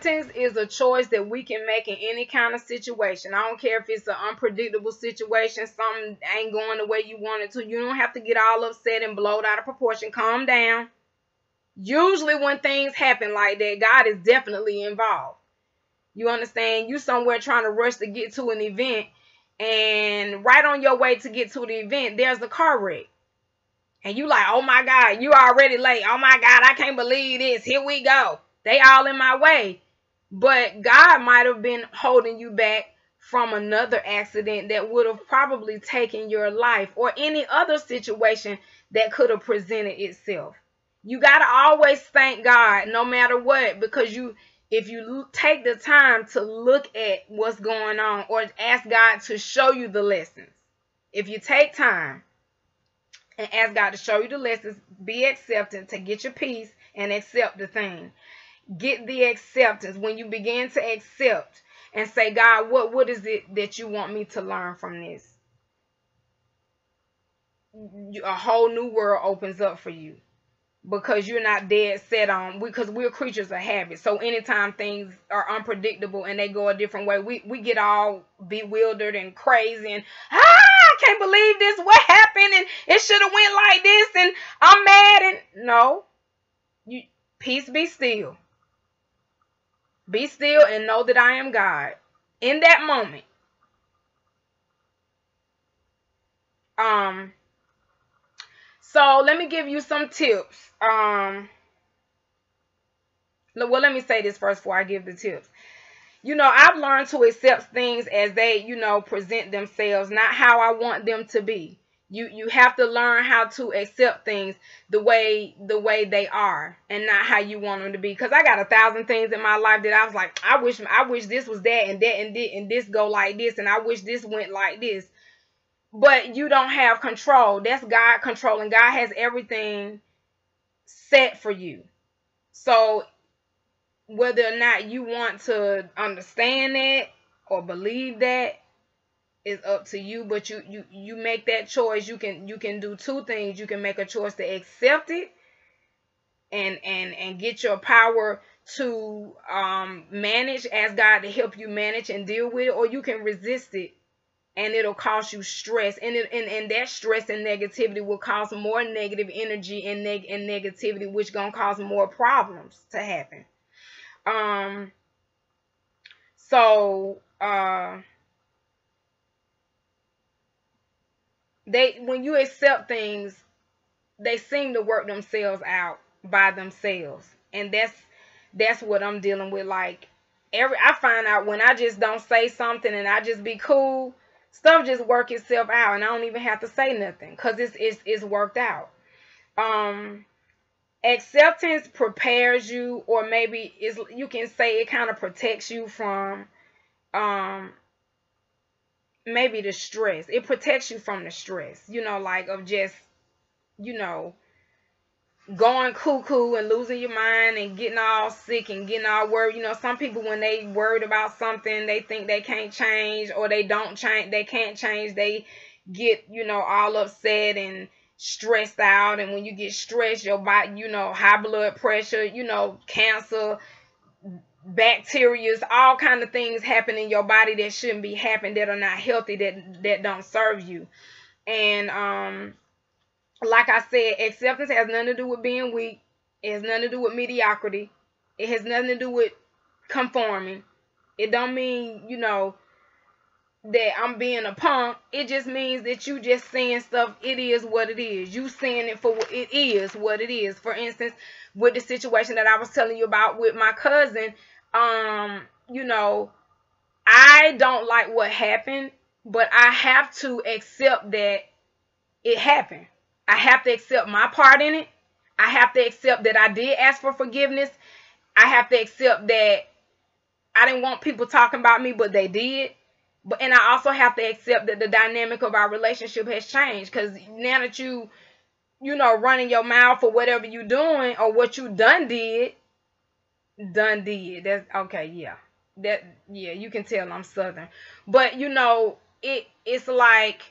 Acceptance is a choice that we can make in any kind of situation. I don't care if it's an unpredictable situation, something ain't going the way you want it to. You don't have to get all upset and blown out of proportion. Calm down. Usually when things happen like that, God is definitely involved. You understand? You somewhere trying to rush to get to an event, and right on your way to get to the event, there's a car wreck. And you like, oh my God, you already late. Oh my God, I can't believe this. Here we go. They all in my way. But God might have been holding you back from another accident that would have probably taken your life, or any other situation that could have presented itself. You got to always thank God no matter what, because if you take the time to look at what's going on, or ask God to show you the lessons. If you take time and ask God to show you the lessons, be accepting to get your peace and accept the thing. Get the acceptance. When you begin to accept and say, God, what is it that you want me to learn from this? A whole new world opens up for you, because you're not dead set on, because we're creatures of habit. So anytime things are unpredictable and they go a different way, we get all bewildered and crazy and I can't believe this, what happened, and it should have went like this, and I'm mad. And no, peace, be still. Be still and know that I am God. In that moment, so let me give you some tips. Well, let me say this first before I give the tips. I've learned to accept things as they, present themselves, not how I want them to be. You have to learn how to accept things the way they are, and not how you want them to be. Because I got 1,000 things in my life that I was like, I wish this was that, and that, and this go like this, and I wish this went like this. But you don't have control. That's God controlling. God has everything set for you. So whether or not you want to understand that or believe that is up to you. But you make that choice. You can do two things. You can make a choice to accept it and get your power to manage, ask God to help you manage and deal with it, or you can resist it. And it'll cause you stress, and that stress and negativity will cause more negative energy and negativity, which gonna cause more problems to happen. So when you accept things, they seem to work themselves out by themselves, and that's what I'm dealing with. Like I find out when I just don't say something and I just be cool, stuff just work itself out, and I don't even have to say nothing, because it's worked out. Acceptance prepares you, or maybe you can say it kind of protects you from maybe the stress. It protects you from the stress, like of just, going cuckoo and losing your mind and getting all sick and getting all worried. Some people, when they worried about something, they think they can't change, or they don't change, they can't change, they get, all upset and stressed out. And when you get stressed, your body, high blood pressure, cancer, bacteria, all kind of things happen in your body that shouldn't be happening, that are not healthy, that don't serve you. And like I said, acceptance has nothing to do with being weak. It has nothing to do with mediocrity. It has nothing to do with conforming. It don't mean, that I'm being a punk. It just means that you just saying stuff. It is what it is. You saying it for what it is, what it is. For instance, with the situation that I was telling you about with my cousin, I don't like what happened, but I have to accept that it happened. I have to accept my part in it. I have to accept that I did ask for forgiveness. I have to accept that I didn't want people talking about me, but they did. And I also have to accept that the dynamic of our relationship has changed, because now that you running your mouth for whatever you doing, or what you done did. That's okay. Yeah, you can tell I'm Southern, but it's like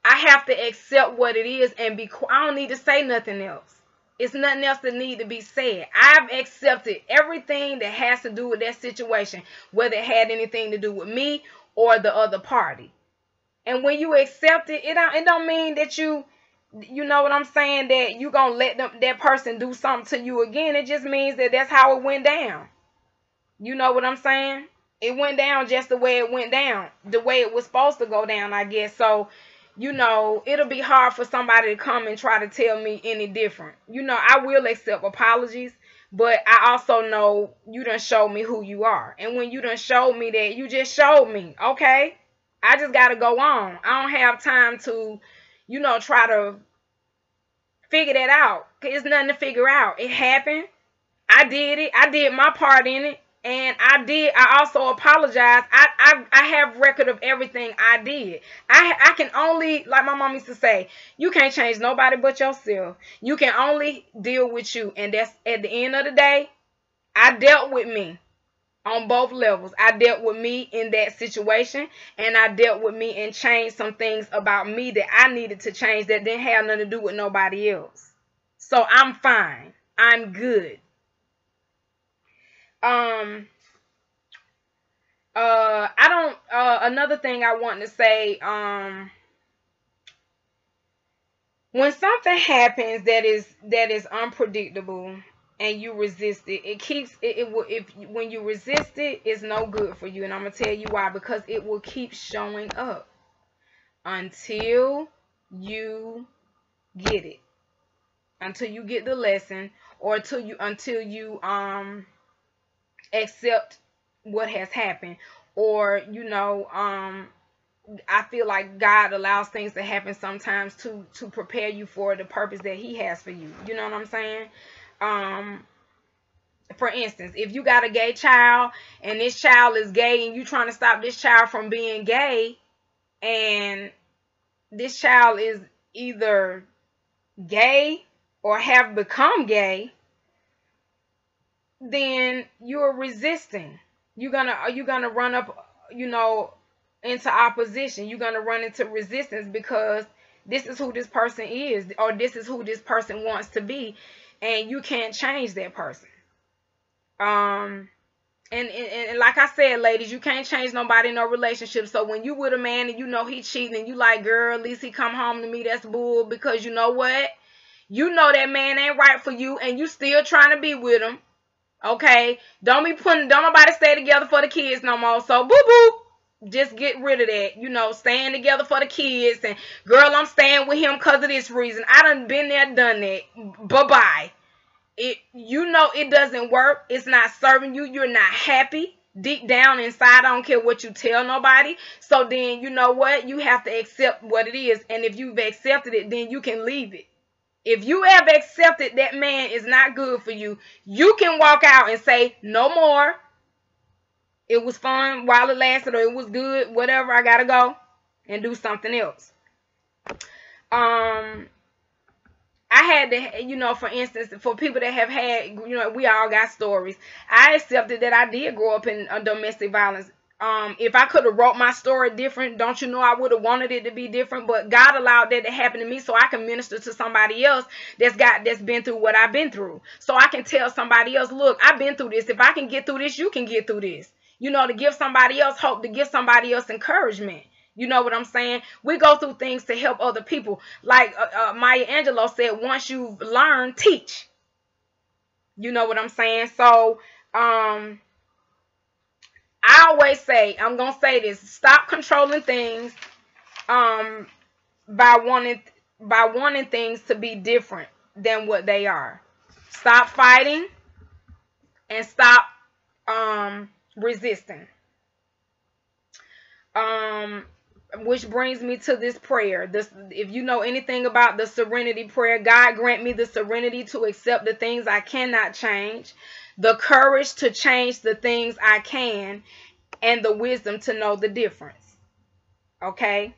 I have to accept what it is and I don't need to say nothing else. It's nothing else that need to be said. I've accepted everything that has to do with that situation, whether it had anything to do with me or the other party. And when you accept it, it don't mean that you know what I'm saying, that you gonna let that person do something to you again. It just means that that's how it went down. You know what I'm saying? It went down just the way it went down, the way it was supposed to go down, I guess. So, you know, it'll be hard for somebody to come and try to tell me any different. You know, I will accept apologies, but I also know you done showed me who you are. And when you done showed me that, you just showed me, okay? I just got to go on. I don't have time to, you know, try to figure that out. It's nothing to figure out. It happened. I did it. I did my part in it. And I also apologize. I have record of everything I did. I can only, like my mom used to say, you can't change nobody but yourself. You can only deal with you. And that's, at the end of the day, I dealt with me on both levels. I dealt with me in that situation, and I dealt with me and changed some things about me that I needed to change that didn't have nothing to do with nobody else. So I'm fine. I'm good. I don't, another thing I want to say, when something happens that is unpredictable and you resist it, it keeps, it will, if, when you resist it, it's no good for you. And I'm going to tell you why. Because it will keep showing up until you get it, until you get the lesson, or until you accept what has happened. Or, you know, I feel like God allows things to happen sometimes to prepare you for the purpose that he has for you. You know what I'm saying? For instance, if you got a gay child and this child is gay and you trying to stop this child from being gay, and this child is either gay or have become gay, then you're resisting. You're gonna run up, you know, into opposition. You're gonna run into resistance because this is who this person is, or this is who this person wants to be, and you can't change that person. And like I said, ladies, you can't change nobody in no relationship. So when you with a man and you know he cheating and you like, girl, at least he come home to me, that's bull. Because you know what? You know that man ain't right for you and you still trying to be with him. Okay? Don't nobody stay together for the kids no more. So boo boo. Just get rid of that. You know, staying together for the kids. And girl, I'm staying with him because of this reason. I done been there, done that. Bye-bye. You know it doesn't work. It's not serving you. You're not happy deep down inside. I don't care what you tell nobody. So then, you know what? You have to accept what it is. And if you've accepted it, then you can leave it. If you have accepted that man is not good for you, you can walk out and say, no more. It was fun while it lasted, or it was good, whatever. I gotta go and do something else. I had to, you know, for instance, for people that have had, you know, we all got stories. I accepted that I did grow up in domestic violence. If I could have wrote my story different, don't you know I would have wanted it to be different? But God allowed that to happen to me so I can minister to somebody else that's been through what I've been through. So I can tell somebody else, look, I've been through this. If I can get through this, you can get through this. You know, to give somebody else hope, to give somebody else encouragement. You know what I'm saying? We go through things to help other people. Like Maya Angelou said, once you've learned, teach. You know what I'm saying? So, I always say, I'm going to say this, stop controlling things by wanting things to be different than what they are. Stop fighting and stop resisting. Which brings me to this prayer. If you know anything about the serenity prayer, God grant me the serenity to accept the things I cannot change, the courage to change the things I can, and the wisdom to know the difference. Okay?